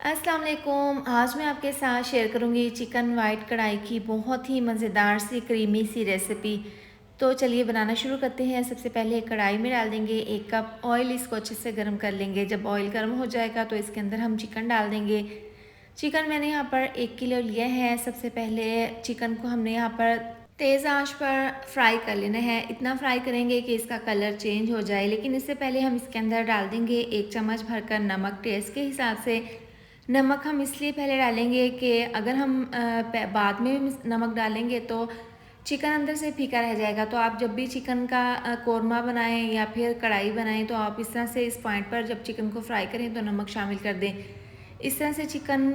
अस्सलाम वालेकुम। आज मैं आपके साथ शेयर करूंगी चिकन वाइट कढ़ाई की बहुत ही मज़ेदार सी क्रीमी सी रेसिपी। तो चलिए बनाना शुरू करते हैं। सबसे पहले कढ़ाई में डाल देंगे 1 कप ऑयल, इसको अच्छे से गर्म कर लेंगे। जब ऑयल गर्म हो जाएगा तो इसके अंदर हम चिकन डाल देंगे। चिकन मैंने यहाँ पर 1 किलो लिया है। सबसे पहले चिकन को हमने यहाँ पर तेज़ आंच पर फ्राई कर लेना है। इतना फ्राई करेंगे कि इसका कलर चेंज हो जाए, लेकिन इससे पहले हम इसके अंदर डाल देंगे 1 चम्मच भरकर नमक टेस्ट के हिसाब से। नमक हम इसलिए पहले डालेंगे कि अगर हम बाद में नमक डालेंगे तो चिकन अंदर से फीका रह जाएगा। तो आप जब भी चिकन का कोरमा बनाएं या फिर कढ़ाई बनाएं तो आप इस तरह से इस पॉइंट पर जब चिकन को फ्राई करें तो नमक शामिल कर दें। इस तरह से चिकन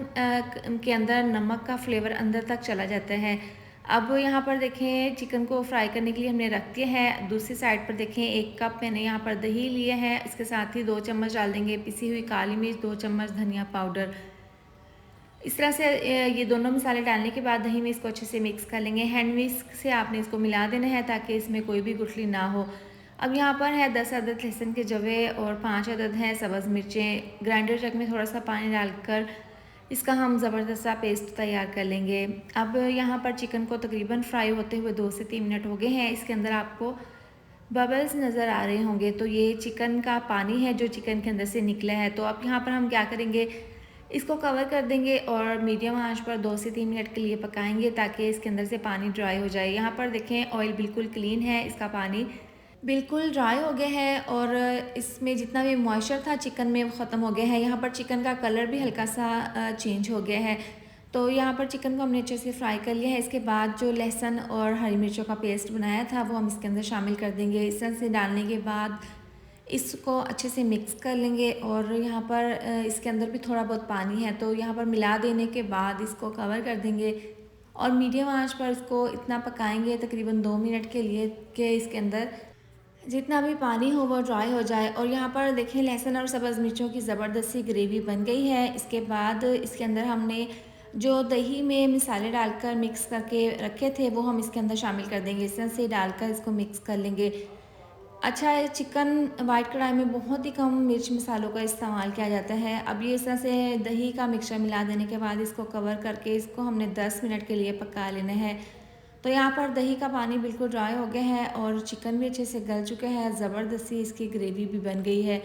के अंदर नमक का फ्लेवर अंदर तक चला जाता है। अब यहाँ पर देखें चिकन को फ्राई करने के लिए हमने रख दिया है। दूसरी साइड पर देखें 1 कप मैंने यहाँ पर दही लिया है। इसके साथ ही 2 चम्मच डाल देंगे पिसी हुई काली मिर्च, 2 चम्मच धनिया पाउडर। इस तरह से ये दोनों मसाले डालने के बाद दही में इसको अच्छे से मिक्स कर लेंगे। हैंड विस्क से आपने इसको मिला देना है ताकि इसमें कोई भी गुठली ना हो। अब यहाँ पर है 10 अदद लहसुन के जवे और 5 अदद हैं सब्ज़ मिर्चें। ग्राइंडर जग में थोड़ा सा पानी डालकर इसका हम ज़बरदस्त सा पेस्ट तैयार कर लेंगे। अब यहाँ पर चिकन को तकरीबन फ्राई होते हुए 2 से 3 मिनट हो गए हैं। इसके अंदर आपको बबल्स नज़र आ रहे होंगे, तो ये चिकन का पानी है जो चिकन के अंदर से निकला है। तो अब यहाँ पर हम क्या करेंगे, इसको कवर कर देंगे और मीडियम आंच पर 2 से 3 मिनट के लिए पकाएंगे ताकि इसके अंदर से पानी ड्राई हो जाए। यहाँ पर देखें ऑयल बिल्कुल क्लीन है, इसका पानी बिल्कुल ड्राई हो गया है और इसमें जितना भी मॉइस्चर था चिकन में वो ख़त्म हो गया है। यहाँ पर चिकन का कलर भी हल्का सा चेंज हो गया है। तो यहाँ पर चिकन को हमने अच्छे से फ्राई कर लिया है। इसके बाद जो लहसुन और हरी मिर्चों का पेस्ट बनाया था वो हम इसके अंदर शामिल कर देंगे। इस तरह से डालने के बाद इसको अच्छे से मिक्स कर लेंगे और यहाँ पर इसके अंदर भी थोड़ा बहुत पानी है, तो यहाँ पर मिला देने के बाद इसको कवर कर देंगे और मीडियम आंच पर इसको इतना पकाएंगे तकरीबन 2 मिनट के लिए कि इसके अंदर जितना भी पानी हो वो ड्राई हो जाए। और यहाँ पर देखें लहसुन और सब्ज़ मिर्चों की ज़बरदस्त सी ग्रेवी बन गई है। इसके बाद इसके अंदर हमने जो दही में मसाले डालकर मिक्स करके रखे थे वो हम इसके अंदर शामिल कर देंगे। इस तरह से डालकर इसको मिक्स कर लेंगे। अच्छा है, चिकन वाइट कढ़ाई में बहुत ही कम मिर्च मसालों का इस्तेमाल किया जाता है। अब ये इस तरह से दही का मिक्सचर मिला देने के बाद इसको कवर करके इसको हमने 10 मिनट के लिए पका लेना है। तो यहाँ पर दही का पानी बिल्कुल ड्राई हो गया है और चिकन भी अच्छे से गल चुका है, ज़बरदस्ती इसकी ग्रेवी भी बन गई है।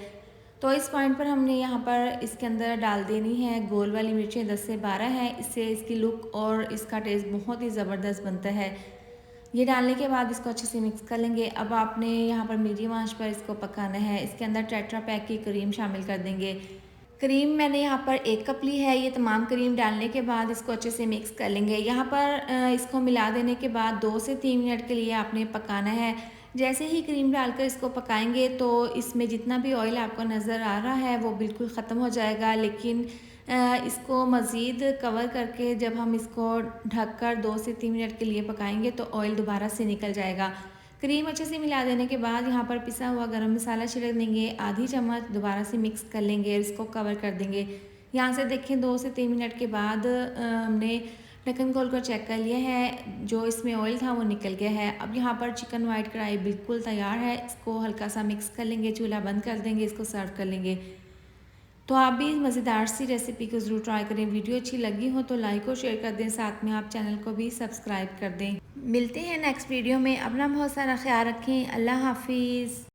तो इस पॉइंट पर हमने यहाँ पर इसके अंदर डाल देनी है गोल वाली मिर्चें, 10 से 12 हैं। इससे इसकी लुक और इसका टेस्ट बहुत ही ज़बरदस्त बनता है। ये डालने के बाद इसको अच्छे से मिक्स कर लेंगे। अब आपने यहाँ पर मीडियम आंच पर इसको पकाना है। इसके अंदर टेट्रा पैक की क्रीम शामिल कर देंगे। क्रीम मैंने यहाँ पर 1 कप ली है। ये तमाम क्रीम डालने के बाद इसको अच्छे से मिक्स कर लेंगे। यहाँ पर इसको मिला देने के बाद 2 से 3 मिनट के लिए आपने पकाना है। जैसे ही क्रीम डालकर इसको पकाएंगे तो इसमें जितना भी ऑयल आपको नज़र आ रहा है वो बिल्कुल ख़त्म हो जाएगा, लेकिन इसको मज़ीद कवर करके जब हम इसको ढककर 2 से 3 मिनट के लिए पकाएंगे तो ऑयल दोबारा से निकल जाएगा। क्रीम अच्छे से मिला देने के बाद यहाँ पर पिसा हुआ गरम मसाला छिड़क देंगे, आधी चम्मच दोबारा से मिक्स कर लेंगे और इसको कवर कर देंगे। यहाँ से देखें 2 से 3 मिनट के बाद हमने ढक्कन खोल कर चेक कर लिया है, जो इसमें ऑयल था वो निकल गया है। अब यहाँ पर चिकन वाइट कढ़ाई बिल्कुल तैयार है। इसको हल्का सा मिक्स कर लेंगे, चूल्हा बंद कर देंगे, इसको सर्व कर लेंगे। तो आप भी इस मज़ेदार सी रेसिपी को ज़रूर ट्राई करें। वीडियो अच्छी लगी हो तो लाइक और शेयर कर दें, साथ में आप चैनल को भी सब्सक्राइब कर दें। मिलते हैं नेक्स्ट वीडियो में। अपना बहुत सारा ख्याल रखें। अल्लाह हाफिज़।